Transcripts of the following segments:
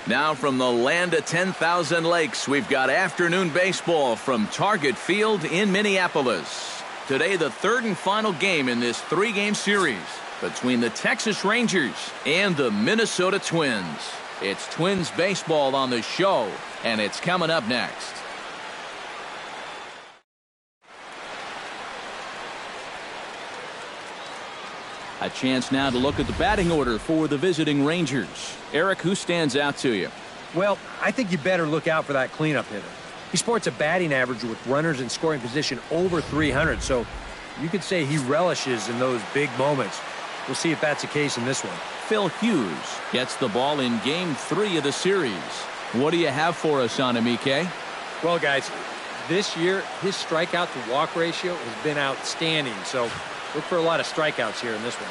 Now from the land of 10,000 lakes, we've got afternoon baseball from Target Field in Minneapolis. Today, the third and final game in this three-game series between the Texas Rangers and the Minnesota Twins. It's Twins baseball on the show, and it's coming up next. A chance now to look at the batting order for the visiting Rangers. Eric, who stands out to you? Well, I think you better look out for that cleanup hitter. He sports a batting average with runners in scoring position over 300, so you could say he relishes in those big moments. We'll see if that's the case in this one. Phil Hughes gets the ball in Game 3 of the series. What do you have for us on him, EK? Well, guys, this year his strikeout to walk ratio has been outstanding, so look for a lot of strikeouts here in this one.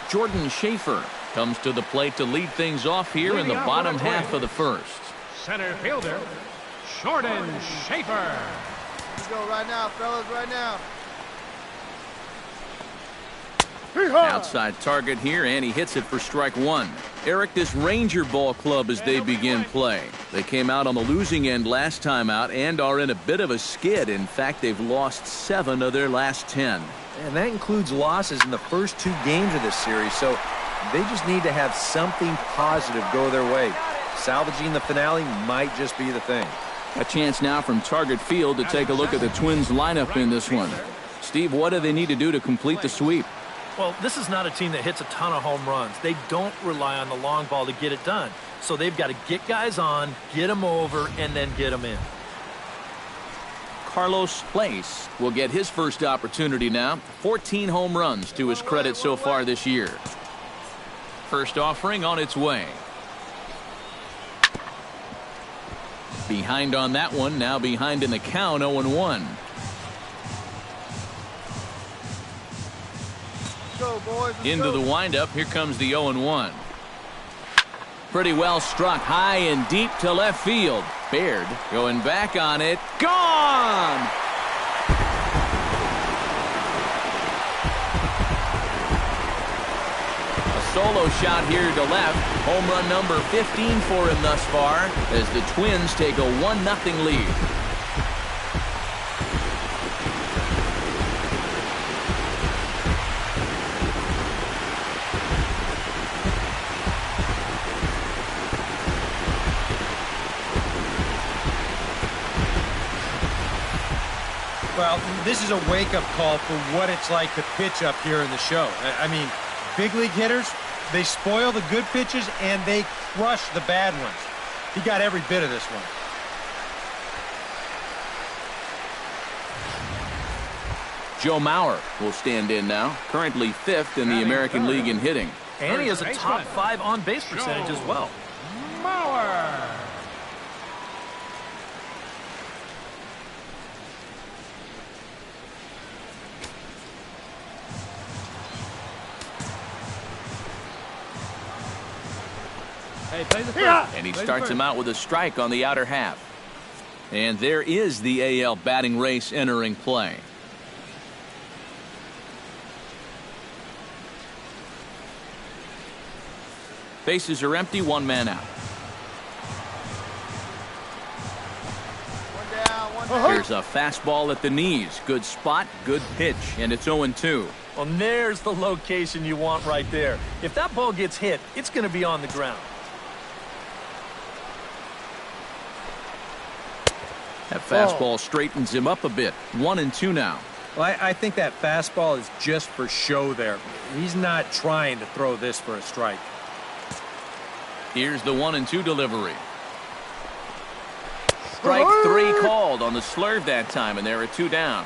Jordan Schaefer comes to the plate to lead things off here in the bottom half of the first. Center fielder, Jordan Schaefer. Let's go right now, fellas, right now. Outside target here, and he hits it for strike one. Eric, this Ranger ball club as they begin play. They came out on the losing end last time out and are in a bit of a skid. In fact, they've lost 7 of their last 10. And that includes losses in the first 2 games of this series, so they just need to have something positive go their way. Salvaging the finale might just be the thing. A chance now from Target Field to take a look at the Twins lineup in this one. Steve, what do they need to do to complete the sweep? Well, this is not a team that hits a ton of home runs. They don't rely on the long ball to get it done. So they've got to get guys on, get them over, and then get them in. Carlos Place will get his first opportunity now. 14 home runs to his credit so far this year. First offering on its way. Behind on that one, now behind in the count, 0-1. Go, boys. Into the windup, here comes the 0-1. Pretty well struck high and deep to left field. Baird going back on it. Gone! A solo shot here to left. Home run number 15 for him thus far as the Twins take a 1-0 lead. Well, this is a wake-up call for what it's like to pitch up here in the show. I mean, big league hitters, they spoil the good pitches and they crush the bad ones. He got every bit of this one. Joe Mauer will stand in now, currently 5th in the American League in hitting. And he has a top 5 on-base percentage as well. Mauer. And he starts him out with a strike on the outer half. And there is the AL batting race entering play. Bases are empty, 1 man out. One down. Here's a fastball at the knees. Good spot, good pitch, and it's 0-2. Well, there's the location you want right there. If that ball gets hit, it's going to be on the ground. That fastball straightens him up a bit. 1-2 now. Well, I think that fastball is just for show there. He's not trying to throw this for a strike. Here's the 1-2 delivery. Strike 3 called on the slurve that time, and there are 2 down.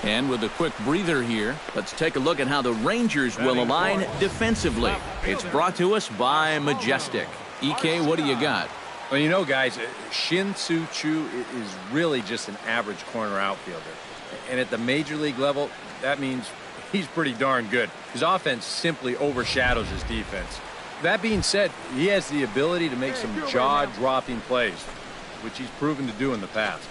And with a quick breather here, let's take a look at how the Rangers will align defensively. It's brought to us by Majestic. EK, what do you got? Well, you know, guys, Shin-Soo Choo is really just an average corner outfielder. And at the major league level, that means he's pretty darn good. His offense simply overshadows his defense. That being said, he has the ability to make some jaw-dropping plays, which he's proven to do in the past.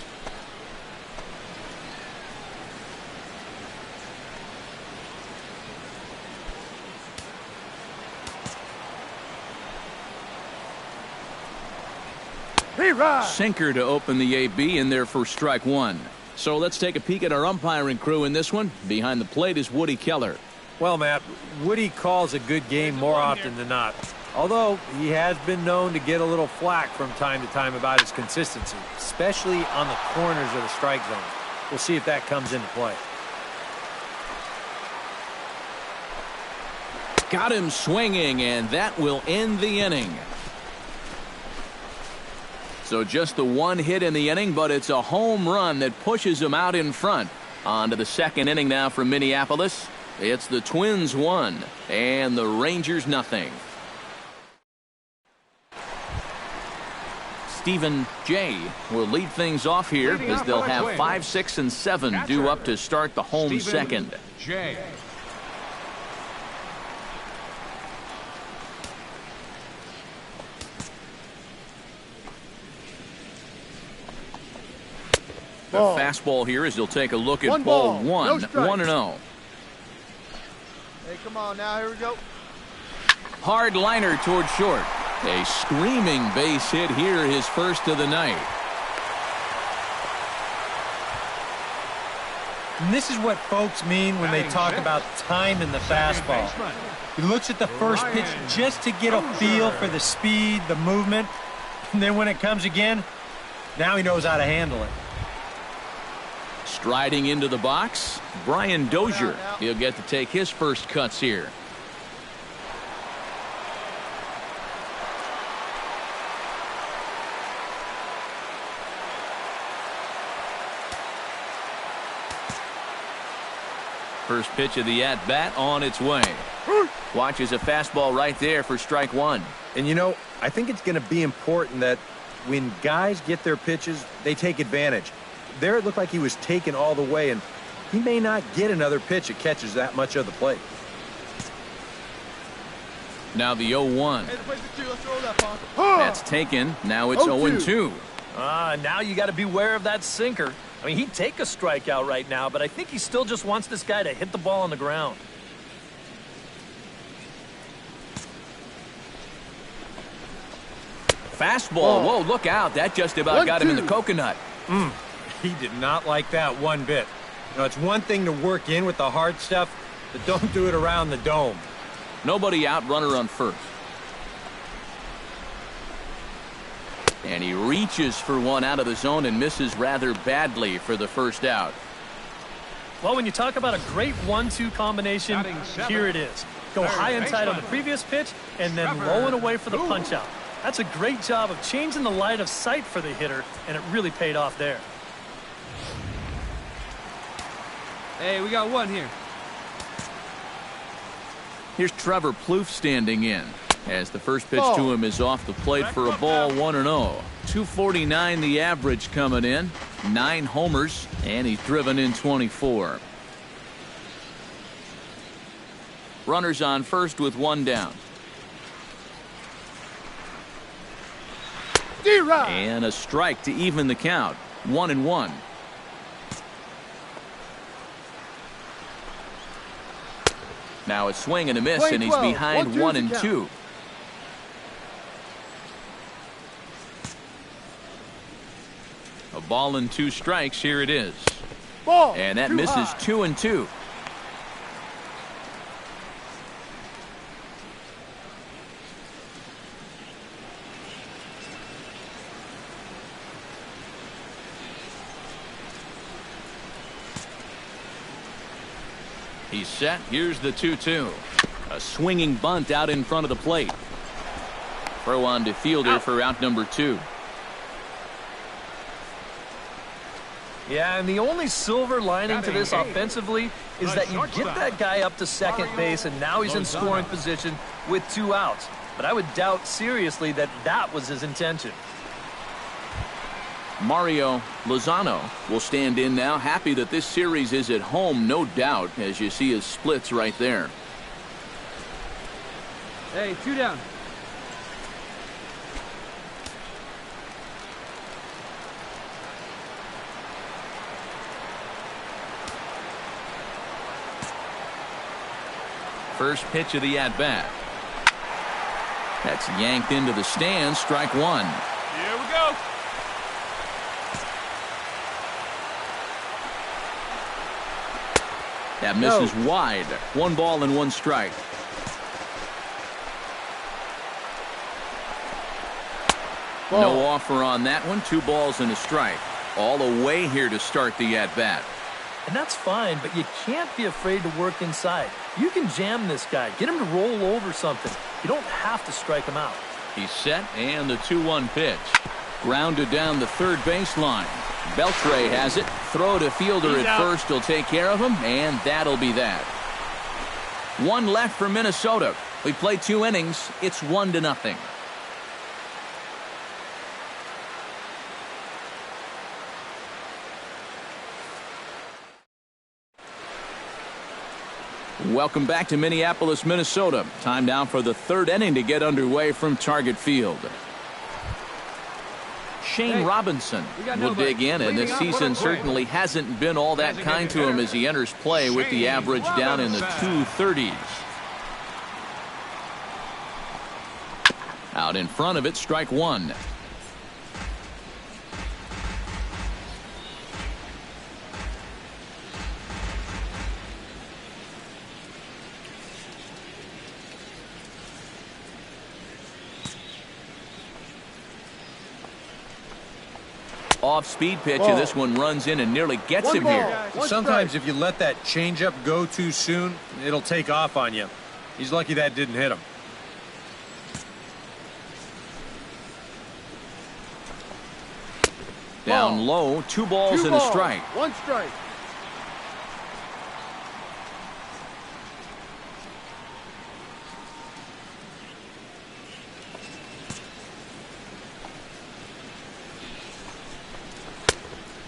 Sinker to open the AB in there for strike one. So let's take a peek at our umpiring crew in this one. Behind the plate is Woody Keller. Well, Matt, Woody calls a good game more often than not. Although he has been known to get a little flack from time to time about his consistency, especially on the corners of the strike zone. We'll see if that comes into play. Got him swinging, and that will end the inning. So just the one hit in the inning, but it's a home run that pushes him out in front. On to the second inning now from Minneapolis. It's the Twins 1 and the Rangers nothing. Stephen J. will lead things off here as they'll have 5, 6, and 7 due up to start the home second. J. The fastball here as he'll take a look at ball 1, 1-0. Hey, come on now, here we go. Hard liner toward short. A screaming base hit here, his first of the night. And this is what folks mean when they talk about time in the fastball. He looks at the first pitch just to get a feel for the speed, the movement, and then when it comes again, now he knows how to handle it. Striding into the box, Brian Dozier. He'll get to take his first cuts here. First pitch of the at-bat on its way. Watches a fastball right there for strike one. And you know, I think it's going to be important that when guys get their pitches, they take advantage. There it looked like he was taken all the way, and he may not get another pitch that catches that much of the plate. Now the 0-1. Hey, the place is 2. Let's roll that, Pong. That's taken. Now it's 0-2. Now you got to beware of that sinker. I mean, he'd take a strikeout right now, but I think he still just wants this guy to hit the ball on the ground. Fastball. Whoa, look out. That just about got him in the coconut. He did not like that one bit. You know, it's one thing to work in with the hard stuff, but don't do it around the dome. Nobody out, runner on first. And he reaches for one out of the zone and misses rather badly for the first out. Well, when you talk about a great 1-2 combination, here it is. Go high and tight on the previous pitch and then low and away for the punch out. That's a great job of changing the line of sight for the hitter, and it really paid off there. Hey, we got one here. Here's Trevor Plouffe standing in as the first pitch to him is off the plate for a ball, 1-0. 249 the average coming in, 9 homers, and he's driven in 24. Runners on first with one down. And a strike to even the count. 1-1. Now a swing and a miss, and he's behind 1-2. A ball and 2 strikes. Here it is. And that misses 2-2. He's set. Here's the 2-2. A swinging bunt out in front of the plate. Throw on to fielder for out number 2. Yeah, and the only silver lining to this offensively is that you get that guy up to second base, and now he's in scoring position with 2 outs. But I would doubt seriously that that was his intention. Mario Lozano will stand in now, happy that this series is at home, no doubt, as you see his splits right there. Hey, 2 down. First pitch of the at-bat. That's yanked into the stands, strike 1. Here we go. That misses wide. 1 ball and 1 strike. No offer on that one. 2 balls and a strike. All away here to start the at-bat. And that's fine, but you can't be afraid to work inside. You can jam this guy. Get him to roll over something. You don't have to strike him out. He's set, and the 2-1 pitch. Grounded down the third baseline. Beltre has it. Throw to fielder at first. He'll take care of him, and that'll be that. 1 left for Minnesota. We played 2 innings. It's 1-0. Welcome back to Minneapolis, Minnesota. Time now for the 3rd inning to get underway from Target Field. Shane Robinson will dig in, and this season certainly hasn't been all that kind to him as he enters play with the average down in the 230s. Out in front of it, strike 1. Off-speed pitch, and this one runs in and nearly gets him here. Sometimes if you let that changeup go too soon, it'll take off on you. He's lucky that didn't hit him. Down low, 2 balls and a strike. 1 strike.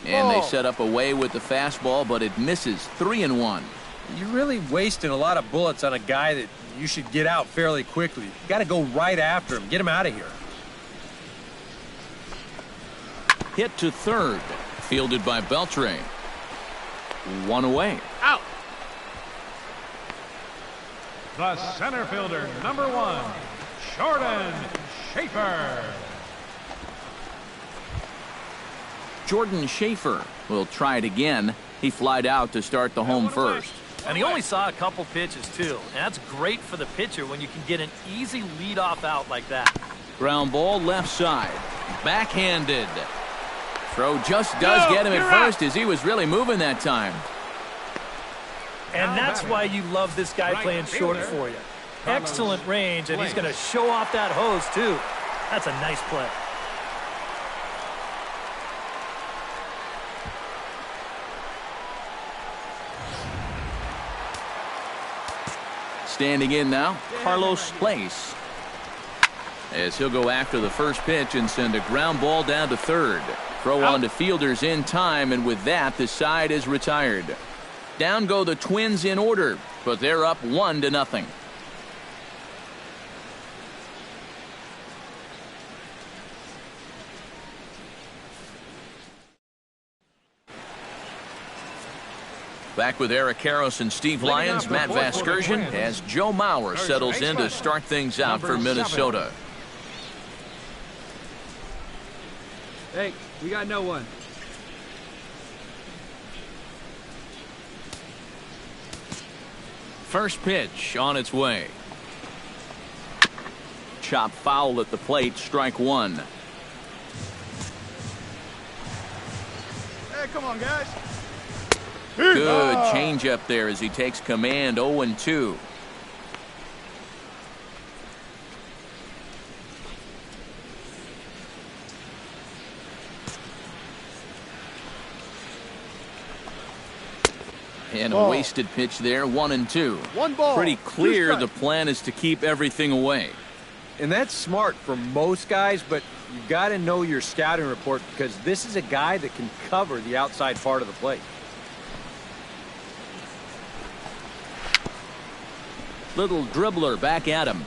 And they set up away with the fastball, but it misses. 3-1. You're really wasting a lot of bullets on a guy that you should get out fairly quickly. You got to go right after him. Get him out of here. Hit to third. Fielded by Beltre. 1 away. Out. The center fielder, number 1, Jordan Schaefer. Jordan Schaefer will try it again. He flied out to start the home first. And he only saw a couple pitches, too. And that's great for the pitcher when you can get an easy leadoff out like that. Ground ball left side. Backhanded. Throw just does get him at first as he was really moving that time. And that's why you love this guy playing short for you. Excellent range, and he's going to show off that hose, too. That's a nice play. Standing in now, Carlos Place. As he'll go after the first pitch and send a ground ball down to third. Throw on to fielders in time, and with that, the side is retired. Down go the Twins in order, but they're up 1-0. Back with Eric Karros and Steve Lyons, Matt Vasgersian, as Joe Mauer settles in to start things out for Minnesota. Hey, we got no one. First pitch on its way. Chop foul at the plate, strike 1. Hey, come on, guys. Good changeup there as he takes command. 0-2. And a wasted pitch there. 1-2. 1 ball. Pretty clear the plan is to keep everything away. And that's smart for most guys, but you got to know your scouting report because this is a guy that can cover the outside part of the plate. Little dribbler back at him.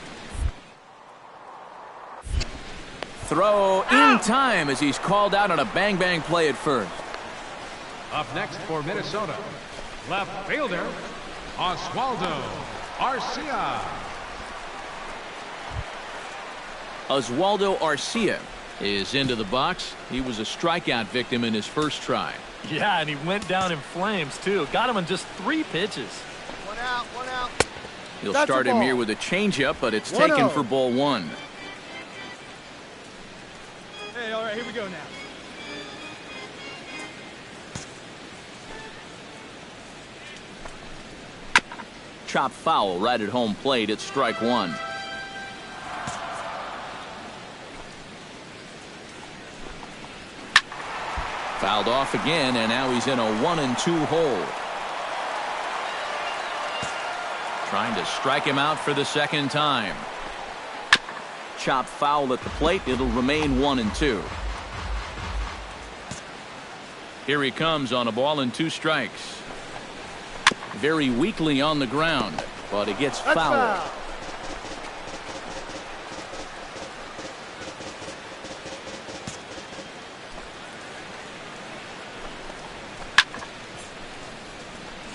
Throw in time as he's called out on a bang-bang play at first. Up next for Minnesota, left fielder, Oswaldo Arcia. Oswaldo Arcia is into the box. He was a strikeout victim in his first try. Yeah, and he went down in flames, too. Got him in just 3 pitches. One out, one out. He'll That's start a him ball. here with a changeup, but it's 1-0. taken for ball 1. Hey, all right, here we go now. Chop foul right at home plate. It's strike 1. Fouled off again, and now he's in a 1-2 hole. Trying to strike him out for the second time. Chop foul at the plate. It'll remain 1-2. Here he comes on a ball and 2 strikes. Very weakly on the ground, but it gets That's foul. foul.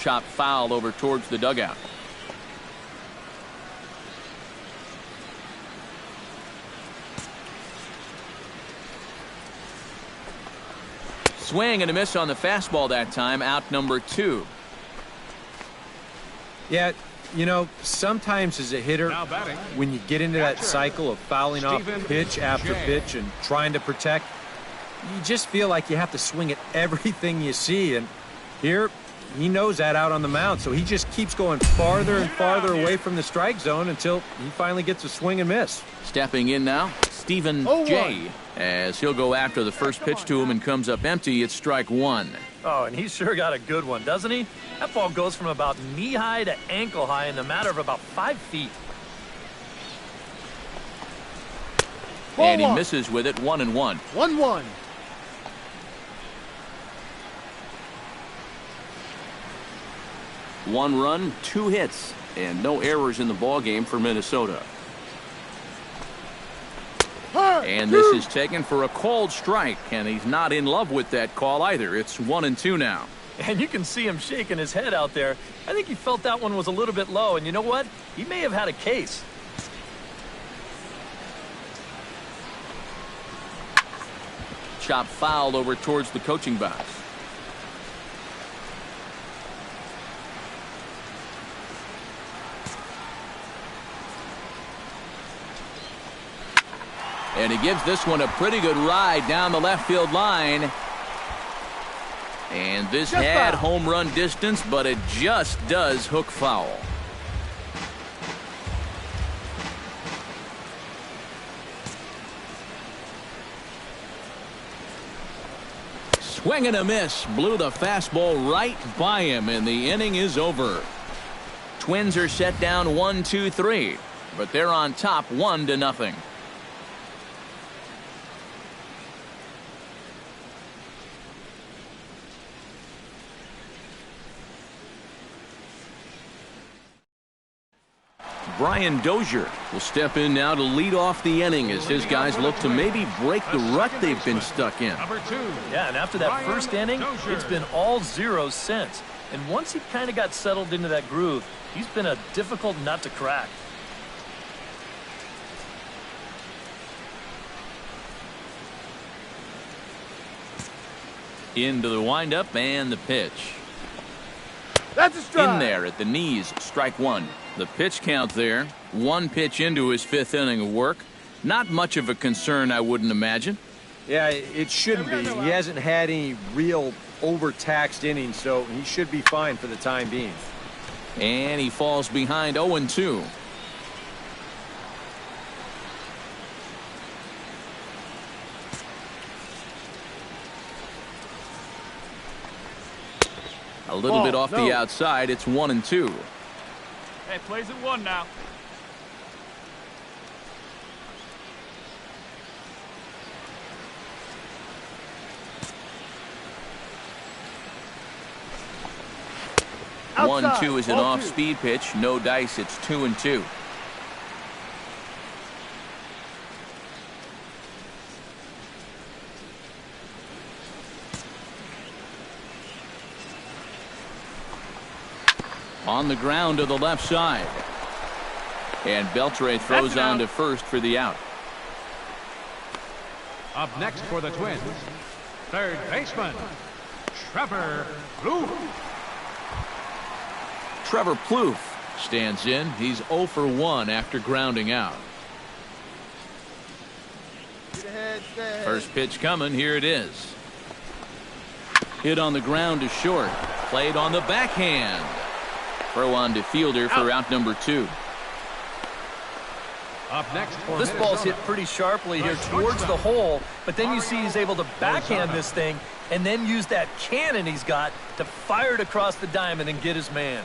Chop foul over towards the dugout. Swing and a miss on the fastball that time. Out number 2. Yeah, you know, sometimes as a hitter, Now batting, when you get into that catcher, cycle of fouling off Stephen pitch after J. pitch and trying to protect, you just feel like you have to swing at everything you see. And here, he knows that out on the mound, so he just keeps going farther and farther away from the strike zone until he finally gets a swing and miss. Stepping in now, Stephen 0-1. J. As he'll go after the first pitch to him and comes up empty. It's strike 1. Oh, and he's sure got a good one, doesn't he? That ball goes from about knee-high to ankle-high in the matter of about 5 feet. Ball And he 1. misses with it. 1-1. 1-1. One run, 2 hits, and no errors in the ball game for Minnesota. And this is taken for a called strike, and he's not in love with that call either. It's 1-2 now. And you can see him shaking his head out there. I think he felt that one was a little bit low, and you know what? He may have had a case. Chop fouled over towards the coaching box. And he gives this one a pretty good ride down the left field line. And this Just had foul. home run distance, but it just does hook foul. Swing and a miss. Blew the fastball right by him, and the inning is over. Twins are set down 1-2-3, but they're on top 1-0. Brian Dozier will step in now to lead off the inning as his guys look to maybe break the rut they've been stuck in. Number 2. Yeah, and after that Brian first inning, Dozier. it's been all zeros since. And once he kind of got settled into that groove, he's been a difficult nut to crack. Into the windup and the pitch. That's a strike. In there at the knees, strike 1. The pitch count there. 1 pitch into his 5th inning of work. Not much of a concern, I wouldn't imagine. Yeah, it shouldn't be. He hasn't had any real overtaxed innings, so he should be fine for the time being. And he falls behind 0-2. A little Ball, bit off no. the outside. It's 1-2. Hey, plays at 1 now. Outside. 1-2 is an Ball 2. off-speed pitch. No dice. It's 2-2. On the ground to the left side. And Beltre throws That's an on out. to first for the out. Up next for the Twins, third baseman, Trevor Plouffe. Trevor Plouffe stands in. He's 0 for 1 after grounding out. Get ahead, stay ahead. First pitch coming. Here it is. Hit on the ground to short. Played on the backhand. Throw on to fielder for out number 2. Up next for This ball's Minnesota, hit pretty sharply here the towards the shortstop, hole, but then you see he's able to backhand Lozano. this thing and then use that cannon he's got to fire it across the diamond and get his man.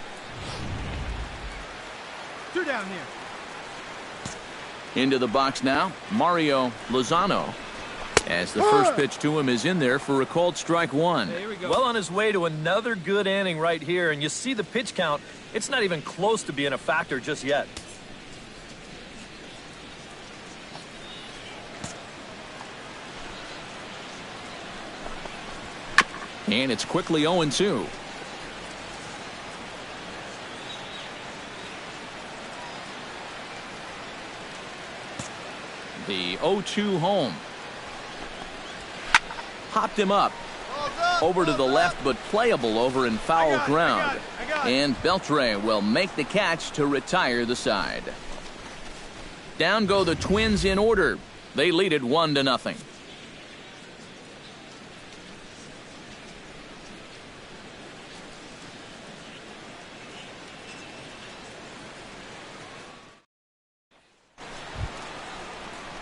2 down here. Into the box now, Mario Lozano. As the first pitch to him is in there for a called strike 1. Here we go. Well on his way to another good inning right here, and you see the pitch count. It's not even close to being a factor just yet. And it's quickly 0-2. The 0-2 home. Hopped him up. Over to the left, but playable over in foul ground. I got it. And Beltre will make the catch to retire the side. Down go the Twins in order. They lead it 1-0.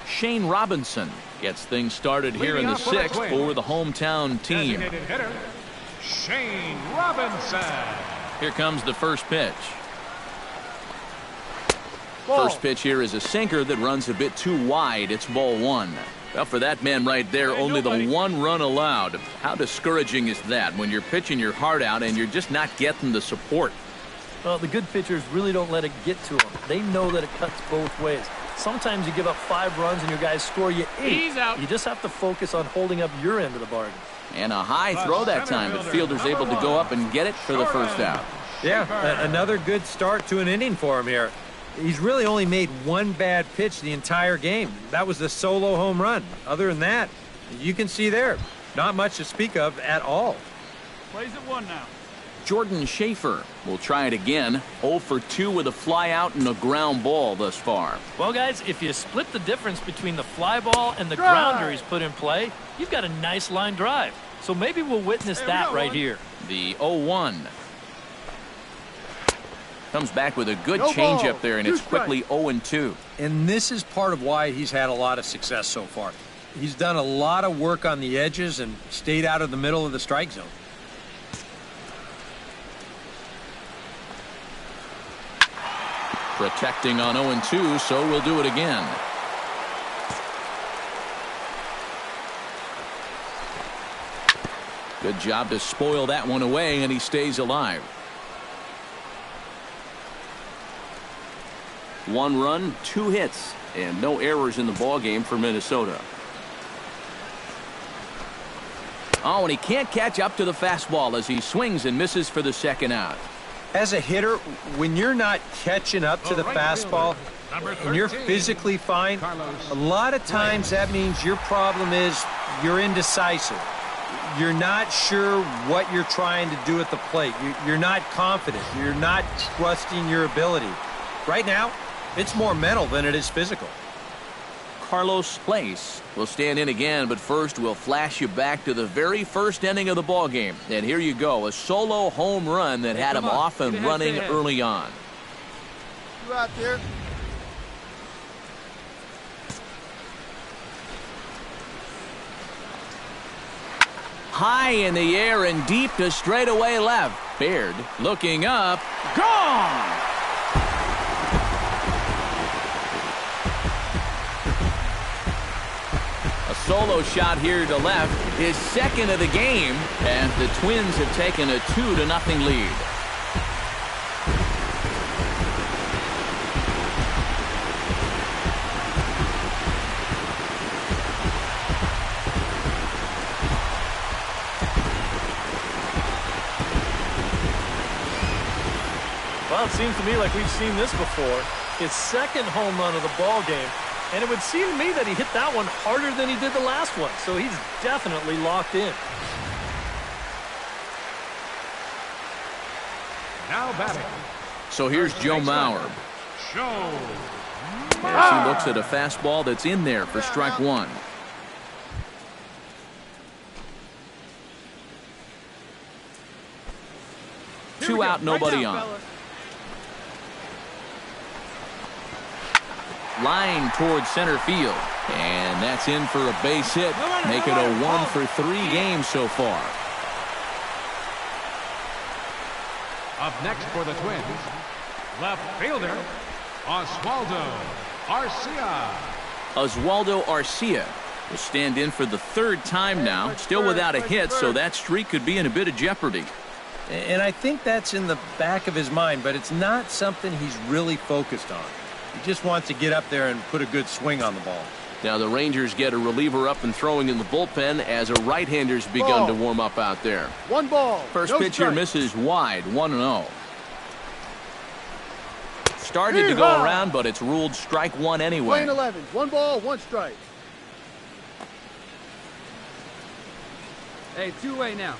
Shane Robinson gets things started here in Leading the off for the 6th Twins. for the hometown team. designated hitter, Shane Robinson. Here comes the first pitch. Ball. First pitch here is a sinker that runs a bit too wide. It's ball 1. Well, for that man right there, only the 1 run allowed. How discouraging is that when you're pitching your heart out and you're just not getting the support? Well, the good pitchers really don't let it get to them. They know that it cuts both ways. Sometimes you give up 5 runs and your guys score you 8. He's out. You just have to focus on holding up your end of the bargain. And a high throw that time, but fielder's able to go up and get it for the first out. Yeah, another good start to an inning for him here. He's really only made 1 bad pitch the entire game. That was the solo home run. Other than that, you can see there, not much to speak of at all. Plays at 1 now. Jordan Schaefer will try it again. 0 for 2 with a fly out and a ground ball thus far. Well, guys, if you split the difference between the fly ball and the Drive. grounder he's put in play, you've got a nice line drive. So maybe we'll witness Hey, we that got right one. here. The 0-1. Comes back with a good No change ball. up there, and 2 it's quickly 0-2. And this is part of why he's had a lot of success so far. He's done a lot of work on the edges and stayed out of the middle of the strike zone. Protecting on 0-2, so we'll do it again. Good job to spoil that one away, and he stays alive. 1 run, 2 hits, and no errors in the ballgame for Minnesota. Oh, and he can't catch up to the fastball as he swings and misses for the second out. As a hitter, when you're not catching up to the right fastball fielder, number and you're 13, physically fine, Carlos a lot of times that means your problem is you're indecisive. You're not sure what you're trying to do at the plate. You're not confident. You're not trusting your ability. Right now, it's more mental than it is physical. Carlos Place will stand in again, but first we'll flash you back to the very first inning of the ball game. And here you go, a solo home run that had him come on. off and Get ahead, running stay ahead. early on. You out there. High in the air and deep to straightaway left. Baird looking up. Gone! A solo shot here to left, his second of the game, and the Twins have taken a 2-0 lead. Well, it seems to me like we've seen this before. His second home run of the ball game. And it would seem to me that he hit that one harder than he did the last one, so he's definitely locked in. Now batting. So here's Joe Mauer. As he looks at a fastball that's in there for strike one. Two out, nobody on. Line towards center field. And that's in for a base hit. Make it a 1 for 3 games so far. Up next for the Twins, left fielder, Oswaldo Arcia. Oswaldo Arcia will stand in for the 3rd time now. Still without a hit, so that streak could be in a bit of jeopardy. And I think that's in the back of his mind, but it's not something he's really focused on. He just wants to get up there and put a good swing on the ball. Now the Rangers get a reliever up and throwing in the bullpen as a right-hander's begun to warm up out there. 1 ball. First pitch here misses wide, 1-0. Started to go around, but it's ruled strike one anyway. Playing 11. 1 ball, 1 strike. Hey, 2-way now.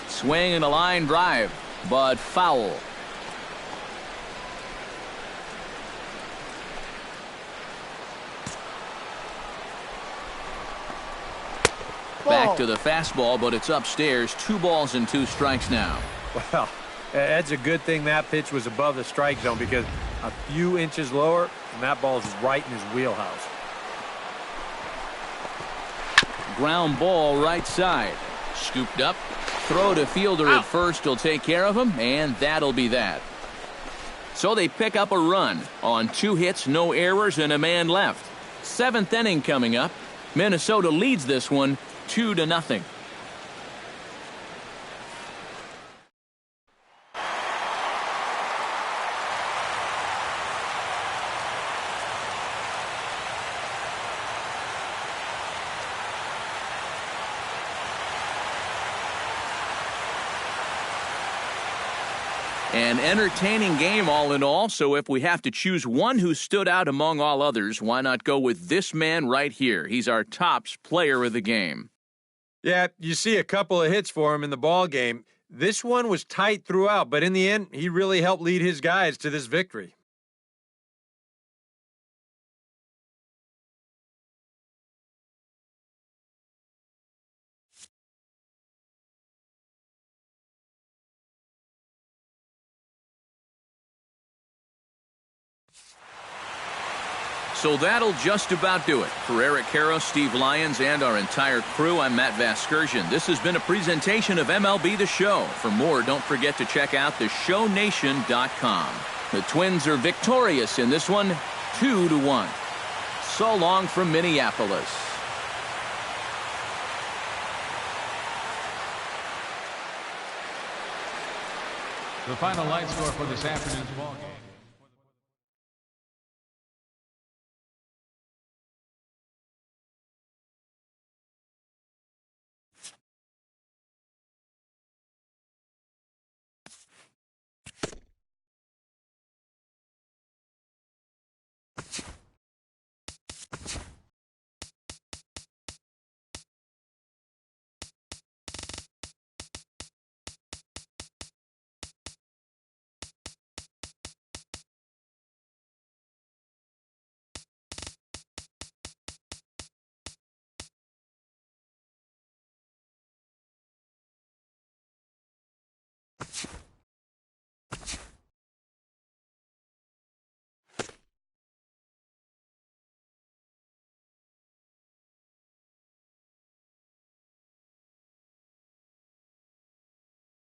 Swing and a line drive, but foul. Back to the fastball, but it's upstairs. 2 balls and 2 strikes now. Well, that's a good thing that pitch was above the strike zone, because a few inches lower, and that ball's right in his wheelhouse. Ground ball right side. Scooped up. Throw to fielder at first will take care of him, and that'll be that. So they pick up a run on 2 hits, no errors, and a man left. 7th inning coming up. Minnesota leads this one 2-0. An entertaining game all in all, so if we have to choose one who stood out among all others, why not go with this man right here? He's our tops player of the game. Yeah, you see a couple of hits for him in the ball game. This one was tight throughout, but in the end, he really helped lead his guys to this victory. So that'll just about do it. For Eric Caro, Steve Lyons, and our entire crew, I'm Matt Vasgersian. This has been a presentation of MLB The Show. For more, don't forget to check out theshownation.com. The Twins are victorious in this one, 2-1. So long from Minneapolis. The final line score for this afternoon's ball game.